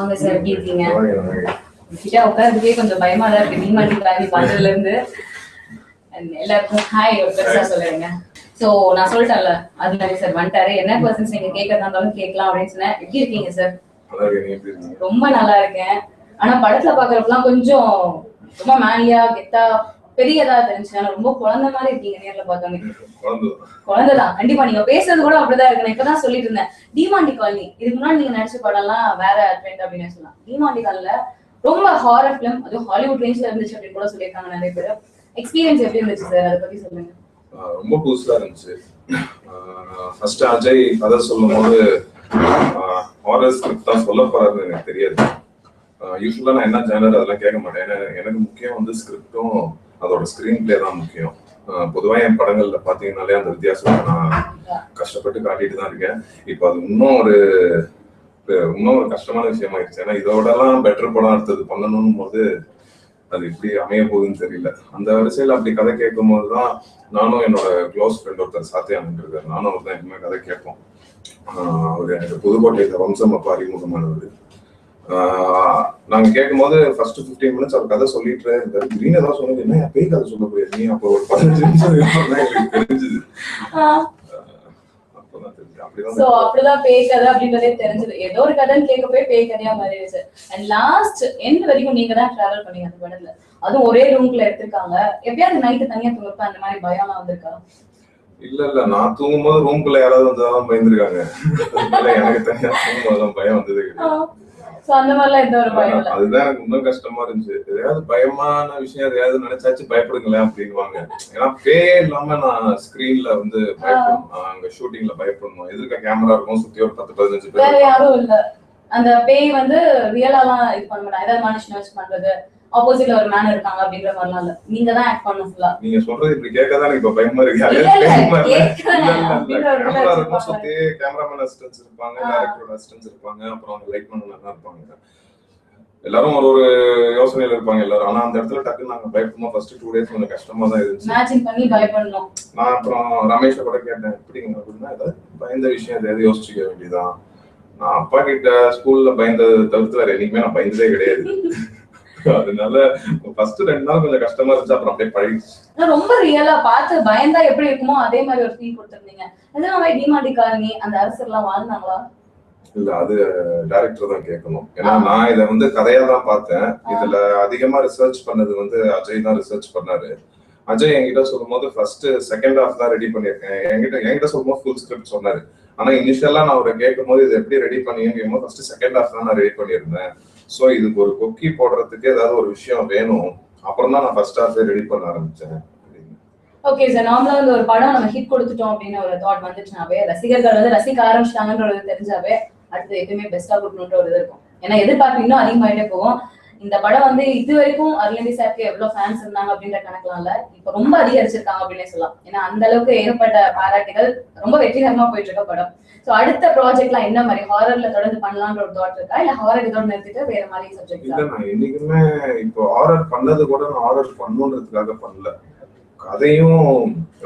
வாங்க சார், எப்படி இருக்கீங்க? கிட்ட உட்கார்றதுக்கே கொஞ்சம் பயமா தான் இருக்கு. டிமாண்டி காலனி பார்த்ததுல இருந்து எல்லாருக்கும் ஹாய் ஒரு பெருசா சொல்லுங்க. சோ நான் சொல்லிட்டேன்ல, அதுல சார் வந்துட்டாரு. என்ன क्वेश्चंस நீங்க கேட்கறதா இருந்தாலும் கேட்கலாம் அப்படின்னு சொன்னேன். எப்படி இருக்கீங்க சார்? ரொம்ப நல்லா இருக்கேன். ஆனா படத்துல பாக்குறப்பெல்லாம் கொஞ்சம் ரொம்ப மேலியா கெத்தா பெரியதா தெரிஞ்சு, ரொம்ப குழந்தை மாதிரி இருக்கீங்க நேர்ல பார்த்தோன்னே. குழந்தைதான் கண்டிப்பா. நீங்க பேசுறது கூட அப்படிதான் இருக்கு. நான் இப்பதான் சொல்லிட்டு இருந்தேன், டிமாண்டி காலனி இதுக்கு முன்னாடி நீங்க நடிச்ச படம்லாம் வேற ட்ரெண்ட் அப்படின்னு சொல்லலாம். டிமாண்டி காலனில ரொம்ப ஹாரர் பிலிம், அதுவும் ஹாலிவுட் ரேஞ்ச்ல இருந்துச்சு அப்படின்னு கூட சொல்லியிருக்காங்க நிறைய பேர். எக்ஸ்பீரியன்ஸ் எப்படி இருந்துச்சு சார், அதை பத்தி சொல்லுங்க. ரொம்ப புதுசா இருந்துச்சு. ஃபர்ஸ்ட் அஜய் கதை சொல்லும் போது ஹாரர் ஸ்கிரிப்ட் தான் சொல்ல போறாருன்னு எனக்கு தெரியாது. யூஸ்வலா நான் என்ன ஜானர் அதெல்லாம் கேட்க மாட்டேன். எனக்கு முக்கியம் வந்து ஸ்கிரிப்டும் அதோட ஸ்கிரீன் பிளே தான் முக்கியம். பொதுவா என் படங்கள்ல பாத்தீங்கன்னாலே அந்த வித்தியாசத்தை நான் கஷ்டப்பட்டு காட்டிட்டு தான் இருக்கேன். இப்போ அது இன்னும் ஒரு கஷ்டமான விஷயம் ஆயிடுச்சு. ஏன்னா இதோட எல்லாம் பெட்டர் படம் அடுத்தது பண்ணணும் போது அது எப்படி அமைய போகுதுன்னு தெரியல. அந்த வரிசையில அப்படி கதை கேட்கும் போதுதான் நானும் என்னோட க்ளோஸ் ஃப்ரெண்ட் ஒருத்தர் சாத்தியானன் இருக்காரு, நானும் அவர் தான் எப்பவுமே கதை கேட்போம். அவர் எனக்கு புதுக்கோட்டையில வம்சம் அப்பா அறிமுகமானவர். நாங்க கேட்கும் போது ஃபர்ஸ்ட் 15 மினிட்ஸ் அவர் கதை சொல்லிட்டு இருந்தாரு. திடீர்னு ஏதாவது சொன்னது, என்ன பேய் கதை சொல்ல முடியாது நீ? அப்போ ஒரு 15 நிமிஷம் எங்களுக்கு தெரிஞ்சது. அப்படிதான் பேய் கதை அப்படின்றதே தெரிஞ்சது. ஏதோ ஒரு கதைன்னு கேட்க போய் பேய் கதையா மாறிடுச்சு. அண்ட் லாஸ்ட் எண்ட் வரைக்கும் நீங்க தான் டிராவல் பண்ணீங்க அந்த படத்துல. அதுவும் ஒரே ரூம்ல எடுத்திருக்காங்க. எப்பயாவது நைட்டு தனியா தூங்கப்ப அந்த மாதிரி பயம்லாம் வந்திருக்கா? இல்ல நான் தூங்கும்போது ரூம்குள்ள யாராவது வந்தாதான் பயந்துருக்காங்க. எனக்கு தனியா தூங்கும்போது பயம் வந்தது கிடையாது. அதுதான் எனக்கு இன்னும் கஷ்டமா இருந்துச்சு. எதையாவது பயமான விஷயம் எதையாவது நினைச்சாச்சு பயப்படுங்களேன் அப்படின்வாங்க. ஏன்னா பேயே இல்லாம நான் ஸ்கிரீன்ல வந்து பயப்படணும், அங்க ஷூட்டிங்ல பயப்படணும். எதிர்க்க கேமரா இருக்கும், சுத்தி ஒரு 10-15 பேர் யாரும் இல்ல. அந்த பேய் வந்து ரியலாலாம் இது பண்ண மாட்டாங்க. ஏதாவது மனுஷன் வச்சு பண்றது, ஆப்போசிட்ல ஒரு மேன் இருக்காங்க அப்படின்ற மாதிரிலாம் இல்ல. நீங்க தான் ஆக்ட் பண்ணணும் ஃபுல்லா. நீங்க சொல்றது இப்படி கேட்கதான் எனக்கு இப்ப பயமா இருக்கு. கேமரா இருக்கும், சுத்தி கேமராமேன் அசிஸ்டன்ஸ் இருப்பாங்க, டைரக்டரோட அசிஸ்டன்ஸ் இருப்பாங்க, அப்புறம் அவங்க லைட் பண்ணலாம் இருப்பாங்க. எல்லாரும் ஒரு யோசனையில இருப்பாங்க எல்லாரும். ஆனா அந்த இடத்துல டக்குன்னு நாங்க பயப்படணும். ஃபர்ஸ்ட் 2 டேஸ் கொஞ்சம் கஷ்டமா தான் இருந்துச்சு. இமேஜின் பண்ணி பயப்படணும். நான் அப்புறம் ரமேஷ கூட கேட்டேன், எப்படிங்க அப்படின்னா, ஏதாவது பயந்த விஷயம் எதையாவது யோசிச்சுக்க வேண்டியதான். நான் அப்பா கிட்ட ஸ்கூல்ல பயந்தது தவிர்த்து வேற என்னைக்குமே நான் பயந்ததே கிடையாது. அதனால ஃபர்ஸ்ட் 2 நாள் கொஞ்சம் கஷ்டமா இருந்துச்சு, அப்புறம் அப்படியே பழகிடுச்சு. ரொம்ப ரியலா பார்த்து பயந்தா எப்படி இருக்குமோ அதே மாதிரி ஒரு ஃபீல் கொடுத்திருந்தீங்க. அதனால டிமாண்டி காலனி அந்த அரசர்லாம் வாழ்ந்தாங்களா? இல்ல, அது டைரக்டர் தான் கேட்கணும். ஏன்னா நான் இதை வந்து கதையா தான் பார்த்தேன். இதுல அதிகமா ரிசர்ச் பண்ணது வந்து அஜய் தான் ரிசர்ச் பண்ணாரு. அஜய் என்கிட்ட சொல்லும் போது ஃபர்ஸ்ட் செகண்ட் ஹாஃப் தான் ரெடி பண்ணிருக்கேன். என்கிட்ட சொல்லும் போது ஃபுல் ஸ்கிரிப்ட் சொன்னாரு. ஆனா இனிஷியலா நான் அவரை கேட்கும் போது இது எப்படி ரெடி பண்ணீங்க, ஃபர்ஸ்ட் செகண்ட் ஹாஃப் தான் நான் ரெடி பண்ணியிருந்தேன். சோ இதுக்கு ஒரு கொக்கி போடுறதுக்கு ஏதாவது ஒரு விஷயம் வேணும், அப்புறம் தான் நான் ஃபர்ஸ்ட் ஹாஃப் ரெடி பண்ண ஆரம்பிச்சேன். ஓகே சார், நார்மலா வந்து ஒரு படம் நம்ம ஹிட் கொடுத்துட்டோம் அப்படின்னு ஒரு தாட் வந்துச்சுனாவே, ரசிகர்கள் வந்து ரசிக்க ஆரம்பிச்சிட்டாங்கன்ற ஒரு தெரிஞ்சாவே அடுத்து எப்பவுமே பெஸ்டா கொடுக்கணும்ன்ற ஒரு இது இருக்கும். ஏன்னா எதிர்பார்ப்பு இன்னும் அதிகமாயிட்டே போகும். இந்த படம் வந்து இது வரைக்கும் அருளந்தி சாருக்கு எவ்வளவு ஃபேன்ஸ் இருந்தாங்க அப்படின்ற கணக்குலாம் இல்ல, இப்ப ரொம்ப அதிகரிச்சிருக்காங்க அப்படின்னே சொல்லலாம். ஏன்னா அந்த அளவுக்கு ஏற்பட்ட பாராட்டுகள், ரொம்ப வெற்றிகரமா போயிட்டு இருக்க படம். சோ அடுத்த ப்ராஜெக்ட்லாம் என்ன மாதிரி ஹாரர்ல தொடர்ந்து பண்ணலாம்ன்ற ஒரு தாட் இருக்கா, இல்ல ஹாரர் இதோட நிறுத்திட்டு வேற மாதிரி சப்ஜெக்ட்? இல்ல, நான் என்னைக்குமே இப்போ ஹாரர் பண்ணது கூட நான் ஹாரர் பண்ணணுன்றதுக்காக பண்ணல. கதையும்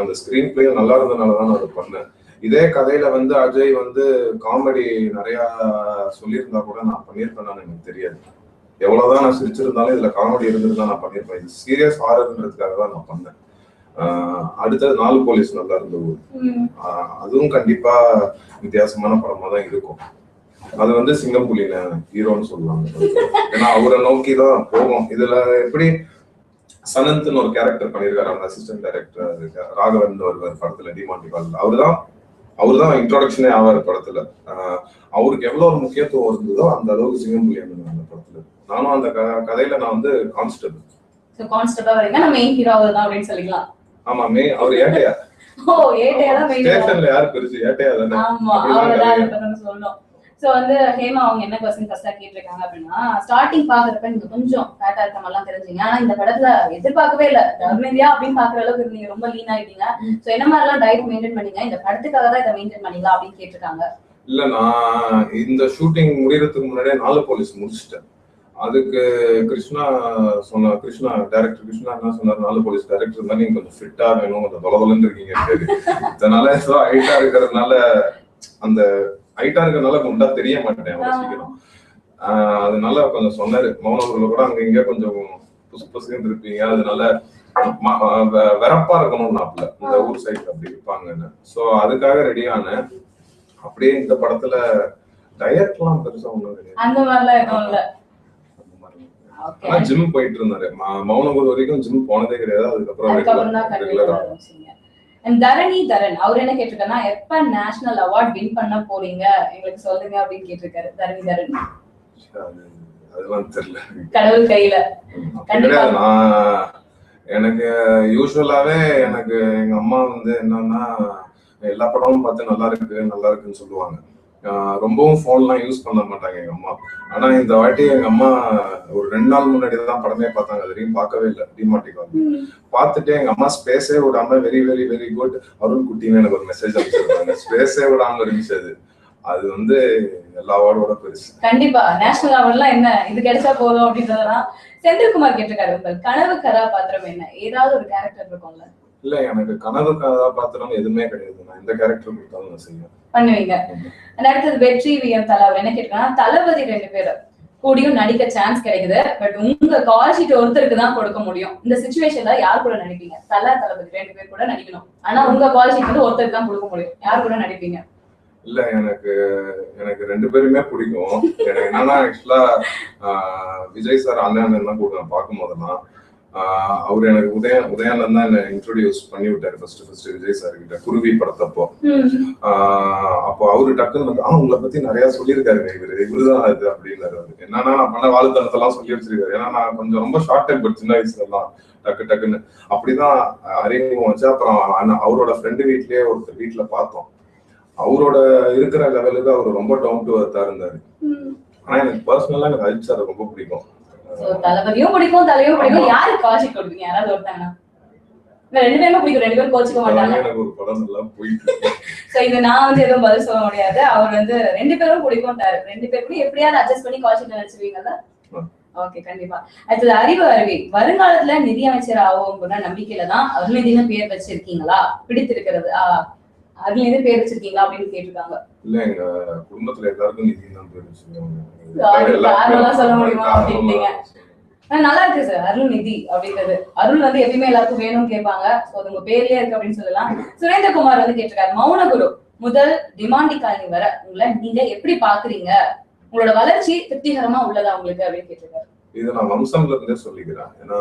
அந்த ஸ்கிரீன் பிளேயும் நல்லா இருந்ததுனாலதான் நான் அதை பண்ணேன். இதே கதையில வந்து அஜய் வந்து காமெடி நிறைய சொல்லியிருந்தா கூட நான் பண்ணியிருப்பேன்னு எனக்கு தெரியாது. எவ்வளவுதான் நான் சிரிச்சிருந்தாலும் இதுல காமெடி இருந்திருந்தா நான் பண்ணியிருப்பேன். இது சீரியஸ் ஹாரர்ன்றதுக்காக தான் நான் பண்ணேன். அடுத்தது 4 போலீஸ் நல்லா இருந்தது. அதுவும் கண்டிப்பா வித்தியாசமான படமா தான் இருக்கும். அது வந்து சிங்கம்புலியில ஹீரோன்னு சொல்லுவாங்க. ஏன்னா அவரை நோக்கிதான் போகும். இதுல எப்படி சனந்த்னு ஒரு கேரக்டர் பண்ணியிருக்காரு, அந்த அசிஸ்டன்ட் டைரக்டர் ராகவன் வருவார் படத்துல டிமாண்டி காலனில. அவருதான் இன்ட்ரோடக்ஷனே ஆவார் படத்துல. அவருக்கு எவ்வளவு ஒரு முக்கியத்துவம் இருந்ததோ அந்த அளவுக்கு சிங்கம்புலி அந்த படத்துல. நானும் அந்த கதையில நான் வந்து கான்ஸ்டபிள். சோ கான்ஸ்டபிளா வரீங்க, நம்ம மெயின் ஹீரோ தான் அப்படின்னு சொல்லிக்கலாம். ஆமா, அவர் ஏட்டையா. ஓ, ஏட்டையா தான் மெயின். ஸ்டேஷன்ல யார் பெருசு? ஏட்டையா தானே. ஆமா, அவர்தான் இப்பதான் சொல்லணும். சோ வந்து ஹேமா அவங்க என்ன क्वेश्चन ஃபர்ஸ்டா கேட்டிருக்காங்க அப்படின்னா, ஸ்டார்டிங் பாக்குறப்ப நீங்க கொஞ்சம் ஃபேட்டா இருக்க மாதிரிலாம் தெரிஞ்சீங்க. ஆனா இந்த படத்துல எதிர்பார்க்கவே இல்ல, தர்மேந்தியா அப்படின்னு பாக்குற அளவுக்கு இருந்தீங்க, ரொம்ப லீன் ஆயிட்டீங்க. சோ என்ன மாதிரிலாம் டயட் மெயின்டைன் பண்ணீங்க, இந்த படத்துக்காக தான் இதை மெயின்டைன் பண்ணீங்களா அப்படின்னு கேட்டிருக்காங்க. இல்ல, நான் இந்த ஷூட்டிங் முடியறதுக்கு முன்னாடியே 4 போலீஸ் முடிச்சிட்டேன். அதுக்கு கிருஷ்ணா டைரக்டர் கிருஷ்ணா என்ன சொன்னார், 4 போலீஸ் டைரக்டர் இருந்தா நீங்க கொஞ்சம் ஃபிட்டா வேணும், கொஞ்சம் தொலைதொலைன்னு இருக்கீங்க. இதனால ஹைட்டா இருக்கிறதுனால குண்டா தெரிய மாட்டேன் அவ்வளவு சீக்கிரம். அதனால கொஞ்சம் சொன்னாரு, மௌனகுருல கூட அங்க இங்க கொஞ்சம் புசு புசுன்னு இருப்பீங்க, அதனால வெறப்பா இருக்கணும்னாப்ல, இந்த ஊர் சைட்ல அப்படி இருப்பாங்கன்னு. சோ அதுக்காக ரெடி ஆனேன். அப்படியே இந்த படத்துல டயட்லாம் பெருசா ஒண்ணும் கிடையாது, அந்த மாதிரிலாம் எதுவும் இல்ல. ஆனா ஜிம் போயிட்டு இருந்தாரு. மௌனகுரு வரைக்கும் ஜிம் போனதே கிடையாது. அதுக்கப்புறம் தான் ரெகுலரா ஆரம்பிச்சீங்க. தரண் அவர் என்ன கேட்டிருக்காருன்னா, எப்ப நேஷனல் அவார்ட் வின் பண்ண போறீங்க எங்களுக்கு சொல்லுங்க அப்படின்னு கேட்டிருக்காரு. தரண் அதெல்லாம் தெரியல, கடவுள் கையில. கண்டிப்பா எனக்கு யூஸ்வலாவே எனக்கு எங்க அம்மா வந்து என்னன்னா எல்லா படமும் பார்த்து நல்லா இருக்குன்னு சொல்லுவாங்க. ரொம்பவும் போன்லாம் யூஸ் பண்ண மாட்டாங்க எங்க அம்மா. ஆனா இந்த வாட்டி எங்க அம்மா ஒரு 2 நாள் முன்னாடி தான் படமே பார்த்தாங்க, அது வரைக்கும் பார்க்கவே இல்லை. டிமாண்டிக் பார்த்துட்டு எங்க அம்மா ஸ்பேஸே விடாம very very very good Arun குட்டின்னு எனக்கு ஒரு மெசேஜ் அனுப்பிச்சிருக்காங்க. ஸ்பேஸே விடாம இருந்துச்சு. அது வந்து எல்லா அவார்டோட பெருசு. கண்டிப்பா நேஷனல் அவார்ட்லாம் என்ன இது கிடைச்சா போதும் அப்படின்றதெல்லாம். செந்தில்குமார் கேட்டிருக்காரு, உங்கள் கனவு கதாபாத்திரம் என்ன? ஏதாவது ஒரு கேரக்டர் இருக்கும்ல? இல்ல, எனக்கு கனவு கதாபாத்திரம் எதுவுமே கிடையாது. நான் எந்த கேரக்டர் கொடுத்தாலும் நான் செய்வேன், பண்ணுவீங்க. அடுத்தது வெற்றி விஎம் தலா அவர் என்ன கேட்டிருக்காங்கன்னா, தளபதி 2 பேர் கூடியும் நடிக்க சான்ஸ் கிடைக்குது, பட் உங்க கால் ஷீட் ஒருத்தருக்கு தான் கொடுக்க முடியும். இந்த சிச்சுவேஷன்ல யார் கூட நடிப்பீங்க? தளபதி 2 பேர் கூட நடிக்கணும், ஆனா உங்க கால் ஷீட் வந்து ஒருத்தருக்கு தான் கொடுக்க முடியும். யார் கூட நடிப்பீங்க? இல்ல, எனக்கு 2 பேருமே பிடிக்கும். எனக்கு என்னன்னா ஆக்சுவலா விஜய் சார் அண்ணன் தான் கூட பார்க்கும் போதெல்லாம் அவரு எனக்கு உதயானந்த் தான் என்ன இன்ட்ரோடியூஸ் பண்ணி விட்டாரு ஃபர்ஸ்ட் விஜய் சார் கிட்ட, குருவி படத்தப்போ. அப்போ அவரு டக்குன்னு உங்களை பத்தி நிறைய சொல்லியிருக்காருங்க, இவருதான் அது அப்படின்னாரு. என்னன்னா நான் பண்ண வாழ்த்தனத்தெல்லாம் சொல்லி வச்சிருக்காரு. ஏன்னா நான் கொஞ்சம் ரொம்ப ஷார்ட் டைம் சின்ன வயசுல எல்லாம் டக்குன்னு அப்படிதான் அறிமுகம் வச்சு. அப்புறம் அவரோட ஃப்ரெண்டு வீட்லயே ஒருத்தர் வீட்டுல பார்த்தோம். அவரோட இருக்கிற லெவலுக்கு அவர் ரொம்ப டவுன் டு அர்த்தா இருந்தாரு. ஆனா எனக்கு பர்சனலா எனக்கு அஜித் சார் ரொம்ப பிடிக்கும். தளபதியும் பிடிக்கும், தலையும் பிடிக்கும். யாருக்கு கால் ஷீட் கொடுப்பீங்க? யாராவது ஒருத்தாங்கன்னா? 2 பேருமே பிடிக்கும், 2 பேரும் கோச்சிக்க மாட்டாங்க. எனக்கு ஒரு படம் நல்லா போயிட்டு சோ இது நான் வந்து எதுவும் பதில் சொல்ல முடியாது. அவர் வந்து 2 பேரும் பிடிக்கும், 2 பேர் கூட எப்படியாவது அட்ஜஸ்ட் பண்ணி கால் ஷீட் நினைச்சுவீங்கல்ல? ஓகே, கண்டிப்பா. அடுத்தது அறிவு வருங்காலத்துல நிதியமைச்சர் ஆகும் நம்பிக்கையில தான் அருள்நிதினு பேர் வச்சிருக்கீங்களா? பிடித்திருக்கிறது அருள்நிதி பேர் வச்சிருக்கீங்களா அப்படின்னு கேட்டிருக்காங்க. இல்ல, எங்க குடும்பத்துல எல்லாருக்கும் நிதி தான் பேர் வச்சிருக்காங்க. சொல்ல முடியுமா அப்படின்றீங்க? நல்லா இருக்கு சார், அருள்நிதி அப்படின்றது. அருள் வந்து எப்பயுமே எல்லாருக்கும் வேணும்னு கேட்பாங்க. உங்க பேர்லயே இருக்கு அப்படின்னு சொல்லலாம். சுரேந்திரகுமார் வந்து கேட்டிருக்காரு, மௌனகுரு முதல் டிமாண்டி காலனி வர உங்களை நீங்க எப்படி பாக்குறீங்க? உங்களோட வளர்ச்சி திருப்திகரமா உள்ளதா உங்களுக்கு அப்படின்னு கேட்டிருக்காரு. இது நான் வம்சம்ல இருந்தே சொல்லிக்கிறேன். ஏன்னா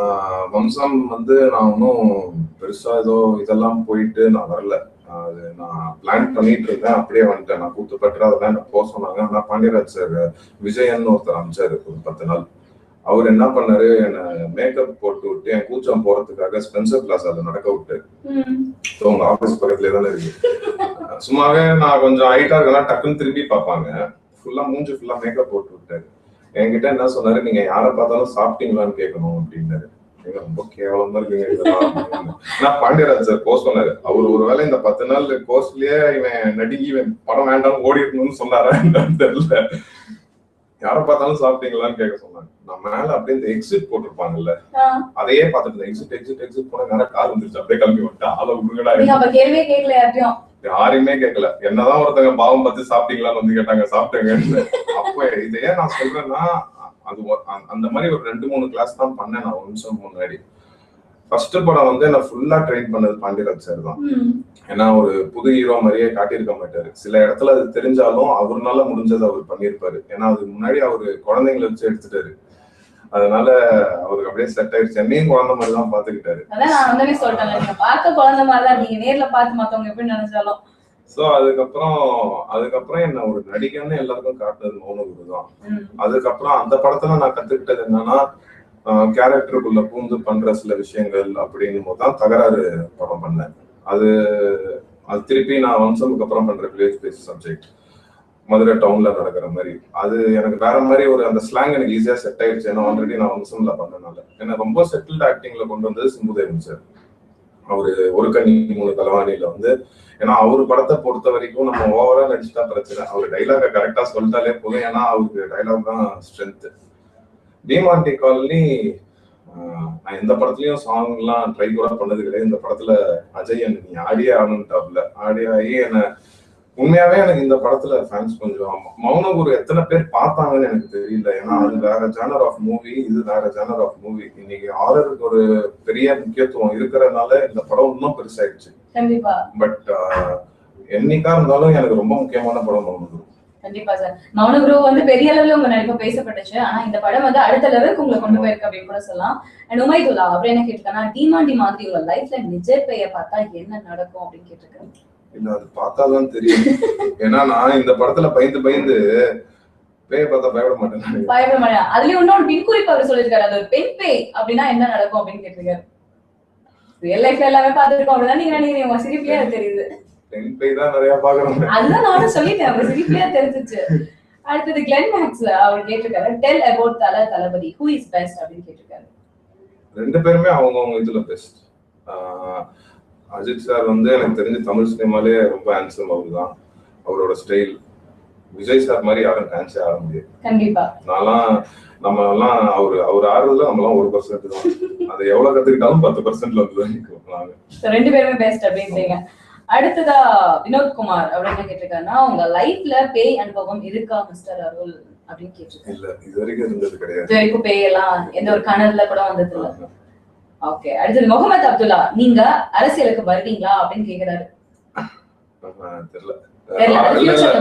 வம்சம் வந்து நான் ஒன்னும் பெருசா ஏதோ இதெல்லாம் போயிட்டு நான் வரல. அது நான் பிளான் பண்ணிட்டு இருந்தேன், அப்படியே வந்துட்டேன். நான் கூத்து பற்று அதெல்லாம் போக சொன்னாங்க. ஆனா பாண்டியராஜ் சார் விஜயன் ஒருத்தர் அமைச்சாரு ஒரு 10 நாள். அவர் என்ன பண்ணாரு, என்ன மேக்கப் போட்டு விட்டு என் கூச்சம் போறதுக்காக ஸ்பென்சர் பிளாசால நடக்க விட்டு, உங்க ஆபீஸ் பக்கத்துலயே தானே இருக்கு, சும்மாவே நான் கொஞ்சம் ஹைட்டா இருக்கேன்னா டக்குன்னு திரும்பி பார்ப்பாங்க. ஃபுல்லா மூஞ்சி ஃபுல்லா மேக்கப் போட்டு விட்டாரு. என்கிட்ட என்ன சொன்னாரு, நீங்க யாரை பார்த்தாலும் சாப்பிட்டீங்களான்னு கேட்கணும் அப்படின்னாரு. ரொம்ப கேவலமா இருக்குங்க இதெல்லாம். நான் பாண்டியராஜ் சார் கோர்ஸ் சொன்னாரு. அவர் ஒருவேளை இந்த 10 நாள் கோர்ஸ்லயே இவன் நடிகை இவன் படம் வேண்டாம் ஓடி இருக்கணும்னு சொன்னாரா தெரியல. யாரை பார்த்தாலும் சாப்பிட்டீங்களான்னு கேட்க சொன்னாங்க. நான் மேல அப்படியே இந்த எக்ஸிட் போட்டிருப்பாங்கல்ல, அதையே பார்த்துட்டு எக்ஸிட் போன நேரம் கால் வந்துருச்சு, அப்படியே கிளம்பி விட்டேன். ஆளை விடுங்கடா. யாரையுமே கேட்கல. என்னதான் ஒருத்தங்க பாவம் பார்த்து சாப்பிட்டீங்களான்னு வந்து கேட்டாங்க, சாப்பிட்டேங்க. அப்போ இதையே நான் சொல்றேன்னா, அது அந்த மாதிரி ஒரு 2-3 கிளாஸ் தான் பண்ணேன் நான் 1 வருஷம் முன்னாடி. ஃபர்ஸ்ட் படம் வந்து என்ன ஃபுல்லா ட்ரெயின் பண்ணது பாண்டியராஜ் சார் தான். ஏன்னா ஒரு புது ஹீரோ மாதிரியே காட்டியிருக்க மாட்டாரு. சில இடத்துல அது தெரிஞ்சாலும் அவருனால முடிஞ்சதை அவர் பண்ணியிருப்பாரு. ஏன்னா அதுக்கு முன்னாடி அவரு குழந்தைங்களை வச்சு எடுத்துட்டாரு. அதனால அவருக்கு அப்படியே செட் ஆயிடுச்சு. என்னையும் குழந்தை மாதிரி தான் பாத்துக்கிட்டாரு. சோ அதுக்கப்புறம் என்ன ஒரு நடிகன்னு எல்லாருக்கும் காட்டுனது மௌனகுரு தான். அதுக்கப்புறம் அந்த படத்துல நான் கத்துக்கிட்டது என்னன்னா, கேரக்டருக்குள்ள பூந்து பண்ற சில விஷயங்கள் அப்படின்னும் போதுதான் தகராறு படம் பண்ணேன். அது திருப்பி நான் வம்சமுக்கு அப்புறம் பண்ற வில்லேஜ் பேஸ் சப்ஜெக்ட், மதுரை டவுன்ல நடக்கிற மாதிரி. அது எனக்கு வேற மாதிரி ஒரு அந்த ஸ்லாங் எனக்கு ஈஸியா செட் ஆயிடுச்சு. ஏன்னா ஆல்ரெடி நான் வம்சம்ல பண்ணனால. என்ன ரொம்ப செட்டில்டு ஆக்டிங்ல கொண்டு வந்தது சிம்புதேவன் சார். அவரு ஒரு கண்ணி 3 கலவாணியில வந்து, ஏன்னா அவரு படத்தை பொறுத்த வரைக்கும் நம்ம ஓவரா நடிச்சுட்டா பிரச்சனை, அவரு டைலாக கரெக்டா சொல்லிட்டாலே போதும். ஏன்னா அவருக்கு டைலாக் தான் ஸ்ட்ரென்த். டிமாண்டி காலனி நான் எந்த படத்துலயும் சாங் எல்லாம் ட்ரை கூட பண்ணது கிடையாது. இந்த படத்துல அஜய் நீ ஆடியே ஆகணும்ட்டாப்ல, ஆடி ஆகி என்ன உண்மையாவே எனக்கு இந்த படத்துல ஃபேன்ஸ் கொஞ்சம் மௌனகுரு எத்தனை பேர் பார்த்தாங்கன்னு எனக்கு தெரியல. ஏன்னா அது வேற ஜானர் ஆஃப் மூவி, இது வேற ஜானர் ஆஃப் மூவி. இன்னைக்கு ஹாரருக்கு ஒரு பெரிய முக்கியத்துவம் இருக்கிறதுனால இந்த படம் இன்னும் பெருசாயிடுச்சு. கண்டிப்பா. பட் என்னைக்கா இருந்தாலும் எனக்கு ரொம்ப முக்கியமான படம் மௌனகுரு. கண்டிப்பா சார். மௌனகுரு வந்து பெரிய அளவுல உங்க நடிப்பு பேசப்பட்டுச்சு. ஆனா இந்த படம் வந்து அடுத்த லெவலுக்கு உங்களை கொண்டு போயிருக்கு அப்படின்னு கூட சொல்லலாம். அண்ட் உமைதுல்லா அவர் என்ன கேட்டிருக்காங்கன்னா, டிமாண்டி மாதிரி உங்க லைஃப்ல நிஜ பெய பார்த்தா என்ன நடக்கும் அப்படின்னு கேட்டிருக்காரு. இல்ல அது பார்த்தாதான் தெரியும். ஏன்னா நான் இந்த படத்துல பயந்து பேய பார்த்தா பயப்பட மாட்டேன். அதுலயும் இன்னொரு பின்குறிப்பு அவர் சொல்லிருக்காரு, அது ஒரு பெண் பேய் அப்படின்னா என்ன நடக்கும் அப்படின்னு கேட்டிருக்காரு. ரியல் லைஃப்ல எல்லாமே பார்த்துருக்கோம் அப்படிதான் நீங்க நினைக்கிறீங்க. உங்க சிரிப்பிலே அது தெரியுது. பெண் பேய் தான் நிறைய பாக்குறோம். அதுதான் நானும் சொல்லிட்டேன், அவங்க சிரிப்பிலே தெரிஞ்சிச்சு. அடுத்தது கிளென் மேக்ஸ் அவர் கேட்டிருக்காரு, tell about Thalapathy who is best அப்படின்னு கேட்டிருக்காரு. ரெண்டு பேருமே அவங்கவுங்க இதுல பெஸ்ட். அஜித் சார் வந்து எனக்கு தெரிஞ்சு தமிழ் சினிமாலே ரொம்ப ஹேண்ட்ஸம் அவர்தான். அவரோட ஸ்டைல் விஜய் சார் மாதிரி யாரும் டான்ஸே ஆட முடியாது. கண்டிப்பா. நம்ம எல்லாம் அவர் ஆடுறதுல நம்ம எல்லாம் 1% தான். அதை எவ்வளவு கத்துக்கிட்டாலும் 10%ல வந்து ரெண்டு பேருமே பெஸ்ட் அப்படின்றீங்க. அடுத்ததா வினோத்குமார் அவர் என்ன கேட்டிருக்காருன்னா, உங்க லைஃப்ல பேய் அனுபவம் இருக்கா மிஸ்டர் அருள் அப்படின்னு கேட்டிருக்காரு. இல்ல இது வரைக்கும் இருந்தது கிடையாது. இது வரைக்கும் பேய் எல்லாம் எந்த ஒரு கனவுல கூட வந்தது இல்ல. ஓகே. அடுத்தது முகமது அப்துல்லா, நீங்க அரசியலுக்கு வருவீங்களா அப்படின்னு கேக்குறாரு.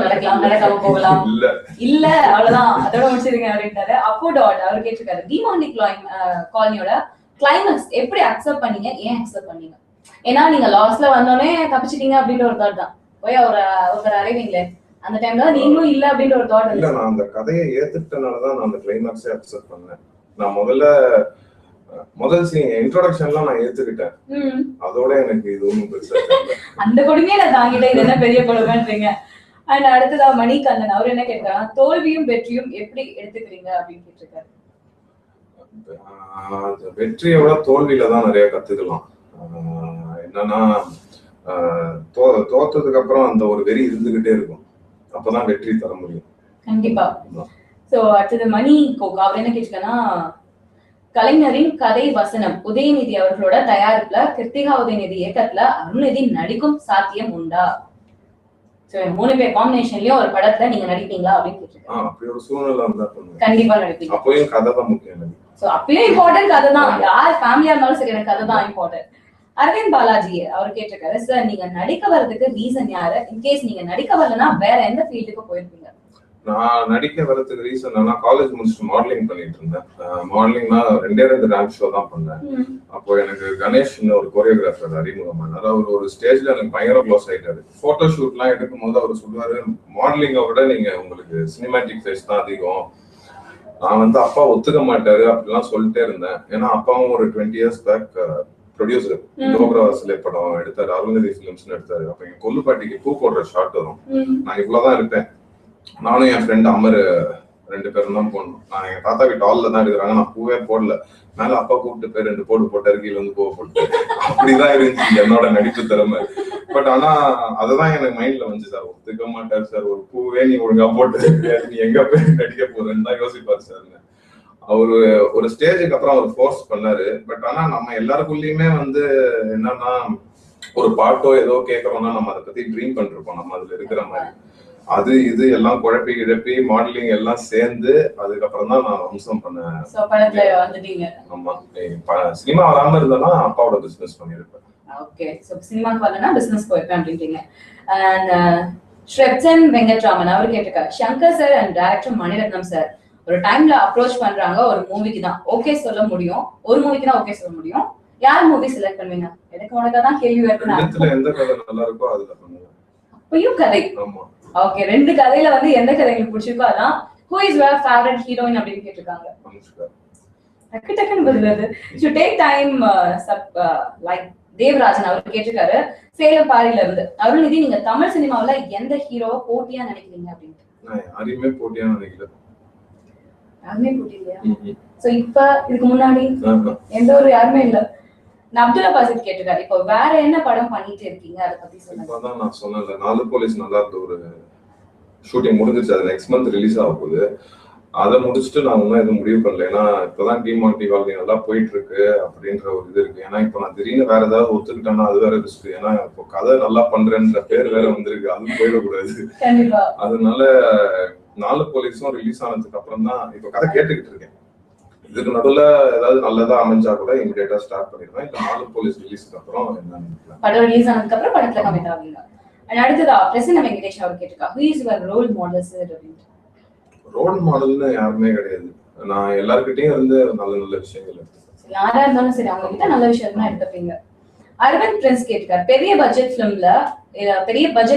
நடக்கலாம் நடக்காம போகலாம். இல்ல அவ்வளவுதான், அதோட முடிச்சிருங்க அப்படின்றாரு. அப்போ டாட் அவர் கேட்டிருக்காரு, டிமாண்டி காலனியோட கிளைமேக்ஸ் எப்படி அக்செப்ட் பண்ணீங்க, ஏன் அக்செப்ட் பண்ணீங்க? ஏன்னா நீங்க லாஸ்ட்ல வந்தோடனே தப்பிச்சிட்டீங்க அப்படின்ற ஒரு தாட் தான். போய் அவர் அறைவீங்களே அந்த டைம்ல நீங்களும் இல்ல அப்படின்ற ஒரு தாட் இல்ல. நான் அந்த கதையை ஏத்துக்கிட்டனாலதான் நான் அந்த கிளைமேக்ஸே அக்செப்ட் பண்ணேன். நான் முதல் சீன் இன்ட்ரோடக்ஷன்லாம் நான் ஏத்துக்கிட்டேன். அதோட எனக்கு இது ஒண்ணும் பெருசா அந்த கொடுமையை நான் தாங்கிட்டேன். இது என்ன பெரிய கொடுமைன்றீங்க. அண்ட் அடுத்ததா மணிகண்ணன் அவர் என்ன கேட்கிறாங்க, தோல்வியும் வெற்றியும் எப்படி எடுத்துக்கிறீங்க அப்படின்னு கேட்டிருக்காரு. வெற்றியோட தோல்வியில தான் நிறைய கத்துக்கலாம். என்னன்னா தோத்ததுக்கு அப்புறம் அந்த ஒரு வெறி இருந்துகிட்டே இருக்கும். அப்பதான் வெற்றி தர முடியும். கண்டிப்பா. சோ அடுத்தது மணி கோகா அவர் என்ன கேட்டிருக்காங்கன்னா, கலைஞரின் கதை வசனம் உதயநிதி அவர்களோட தயாரிப்புல கிருத்திகா உதயநிதி இயக்கத்துல அருள்நிதி நடிக்கும் சாத்தியம் உண்டா? சோ 3 பேர் காம்பினேஷன்லயும் ஒரு படத்துல நீங்க நடிப்பீங்களா அப்படின்னு கேட்டிருக்காங்க. அப்படி ஒரு சூழ்நிலை இருந்தா கண்டிப்பா நடிப்பீங்க. அப்பயும் கதை தான் முக்கியம். சோ அப்பயும் இம்பார்ட்டன்ட் கதை தான். யார் ஃபேமிலியா இருந்தாலும் சரி எனக்கு கதை தான் இம்பார்ட்டன்ட். அரவிந்த் பாலாஜி அவர் கேட்டிருக்காரு, சார் நீங்க நடிக்க வர்றதுக்கு ரீசன் யாரு? இன்கேஸ் நீங்க நடிக்க வரலன்னா வேற எந்த ஃபீல்டுக்கு போயிருப்பீங்க? நான் நடிக்க வரதுக்கு ரீசன் நான் காலேஜ் முடிச்சுட்டு மாடலிங் பண்ணிட்டு இருந்தேன். மாடலிங்னா 2 ரேம்ப் ஷோ தான் பண்ணேன். அப்போ எனக்கு கணேஷ் ஒரு கோரியோகிராஃபர் அறிமுகமானார். அவர் ஒரு ஸ்டேஜ்ல எனக்கு பயங்கர க்ளோஸ் ஆயிட்டாரு. போட்டோ ஷூட்லாம் எடுக்கும் போது அவர் சொல்லுவாரு, மாடலிங்கை விட நீங்க உங்களுக்கு சினிமேட்டிக் ஃபேஸ் தான் அதிகம். நான் வந்து அப்பா ஒத்துக்க மாட்டாரு அப்படிலாம் சொல்லிட்டே இருந்தேன். ஏன்னா அப்பாவும் ஒரு 20 years பேக் ப்ரொடியூசர் லோகராசிலே படம் எடுத்தாரு, அருள்நிதி ஃபிலிம்ஸ் எடுத்தாரு. அப்ப எங்க கொல்லுப்பாட்டிக்கு பூ போடுற ஷாட் வரும். நான் இவ்வளவுதான் இருப்பேன். நானும் என் ஃப்ரெண்ட் அமர் 2 பேரும் தான் போடணும். நான் எங்க தாத்தா வீட்டு ஹால்ல தான் எடுக்கிறாங்க. நான் பூவே போடல. மேல அப்பா கூப்பிட்டு போய் 2 போடு போட்டாரு, கீழே வந்து பூவை போட்டு. அப்படிதான் இருந்துச்சு என்னோட நடிப்பு திறமை. பட் ஆனா அதுதான் எனக்கு மைண்ட்ல வந்து, சார் ஒத்துக்க மாட்டாரு சார், ஒரு பூவே நீ ஒழுங்கா போட்டு நீ எங்க போய் நடிக்க போறேன்னு தான் யோசிப்பாரு சார். அவரு ஒரு ஸ்டேஜுக்கு அப்புறம் அவர் ஃபோர்ஸ் பண்ணாரு. பட் ஆனா நம்ம எல்லாருக்குள்ளயுமே வந்து என்னன்னா, ஒரு பாட்டோ ஏதோ கேட்கறோம்னா நம்ம அதை பத்தி ட்ரீம் பண்ணிருப்போம். நம்ம அதுல இருக்கிற மாதிரி அது இது எல்லாம் குழப்பி கிழப்பி மாடலிங் எல்லாம் சேர்ந்து அதுக்கப்புறம் தான் நான் வம்சம் பண்ணேன். ஆமா, சினிமா வராம இருந்தா அப்பாவோட பிசினஸ் பண்ணிருப்பேன். ஓகே, சோ சினிமாக்கு வரலனா பிசினஸ் போயிருப்பேன் அப்படின்றீங்க. அண்ட் ஸ்ரெப்சன் வெங்கட்ராமன் அவர் கேட்டிருக்காரு, Shankar sir and director Mani Ratnam sir ஒரு டைம்ல அப்ரோச் பண்றாங்க, ஒரு மூவிக்கு தான் ஓகே சொல்ல முடியும், ஒரு மூவிக்கு தான் ஓகே சொல்ல முடியும், யார் மூவி செலக்ட் பண்ணுவீங்க? எனக்கு உனக்கு தான் கேள்வி வருது. எந்த கதை நல்லா இருக்கோ அதுல பண்ணுங்க. அப்பயும் கதை. ஆமா. ஓகே, 2 கதையில வந்து எந்த கதை உங்களுக்கு பிடிச்சிருக்கோ அதான். Who is your favorite heroine அப்படின்னு கேட்டிருக்காங்க. டக்குன்னு பதில் வருது. You take time like Devarajan அவர் கேட்டிருக்காரு, சேலம் பாரியில இருந்து. அருள்நிதி, நீங்க தமிழ் சினிமாவுல எந்த ஹீரோவை போட்டியா நினைக்கிறீங்க அப்படின்னு? நான் யாரையுமே போட்டியா நினைக்கல. யாருமே போட்டி இல்லையா? சோ இப்ப இதுக்கு முன்னாடி எந்த ஒரு யாருமே இல்ல. அப்துல்லா பாசித் கேட்டிருக்காரு, இப்போ வேற என்ன படம் பண்ணிட்டு இருக்கீங்க அத பத்தி சொல்லுங்க. அதான் நான் சொன்னேன்ல, 4 போலீஸ் நல்லா இருந்த ஒரு ஷூட்டிங் முடிஞ்சிருச்சு. அது நெக்ஸ்ட் மந்த் ரிலீஸ் ஆக போகுது. அதை முடிச்சுட்டு நான் ஒன்றும் எதுவும் முடிவு பண்ணல. ஏன்னா இப்பதான் டிமாண்டி காலனி நல்லா போயிட்டு இருக்கு அப்படின்ற ஒரு இது இருக்கு. ஏன்னா இப்போ நான் திடீர்னு வேற ஏதாவது ஒத்துக்கிட்டேன்னா அது வேற ரிஸ்க். ஏன்னா இப்போ கதை நல்லா பண்றேன்ற பேர் வேற வந்திருக்கு, அதுவும் போயிடக்கூடாது. அதனால 4 போலீஸும் ரிலீஸ் ஆனதுக்கு அப்புறம் தான் இப்போ கதை கேட்டுக்கிட்டு இருக்கேன். இதுக்கு நடுவில் ஏதாவது நல்லதா அமைஞ்சா கூட இமிடியேட்டா ஸ்டார்ட் பண்ணிடுவேன். இந்த 4 போலீஸ் ரிலீஸ்க்கு அப்புறம் என்ன படம் ரிலீஸ் ஆனதுக்கு அப்புறம் படத்துல கமிட் ஆவீங்க. அடுத்ததா பிரசன்ன வெங்கடேஷ் அவர் கேட்டிருக்கா, who is your role model sir அப்படினு. ரோல் மாடல்னு யாருமே கிடையாது. நான் எல்லார்கிட்டயும் இருந்து நல்ல நல்ல விஷயங்கள் எடுத்துப்பேன். யாரா இருந்தாலும் சரி அவங்க கிட்ட நல்ல விஷயம் தான் எடுத்துப்பீங்க. அரவிந்த் பிரின்ஸ் கேட்டிருக்காரு, பெரிய பட்ஜெட்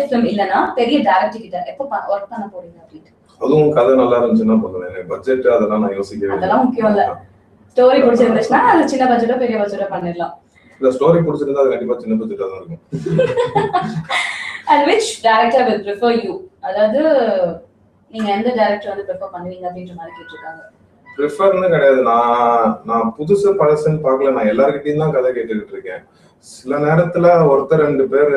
ஃபிலிம் இல்லனா பெரிய டைரக்டர் கிட்ட எப்ப வர்க் பண்ண போறீங்க அப்படினு. அதுவும் கதை நல்லா இருந்துச்சுன்னா பண்ணுவேன். பட்ஜெட் அதெல்லாம் நான் யோசிக்கவே இல்லை. அதெல்லாம் முக்கியம் இல்ல. ஸ்டோரி பிடிச்சிருந்துச்சுன்னா அது சின்ன பட்ஜெட்டோ பெரிய பட்ஜெட்டோ பண்ணிடலாம். இந்த ஸ்டோரி பிடிச்சிருந்தா அது கண்டிப்பா சின்ன பட்ஜெட்டா தான் இருக்கும். And which director will prefer you? அதாவது நீங்க எந்த டைரக்டர் வந்து ப்ரிஃபர் பண்ணுவீங்க அப்படின்ற மாதிரி கேட்டிருக்காங்க. ப்ரிஃபர்னு கிடையாது. நான் புதுசு பழசுன்னு பார்க்கல. நான் எல்லார்கிட்டையும் தான் கதை கேட்டுக்கிட்டு இருக்கேன். சில நேரத்துல ஒருத்தர் 2 பேர்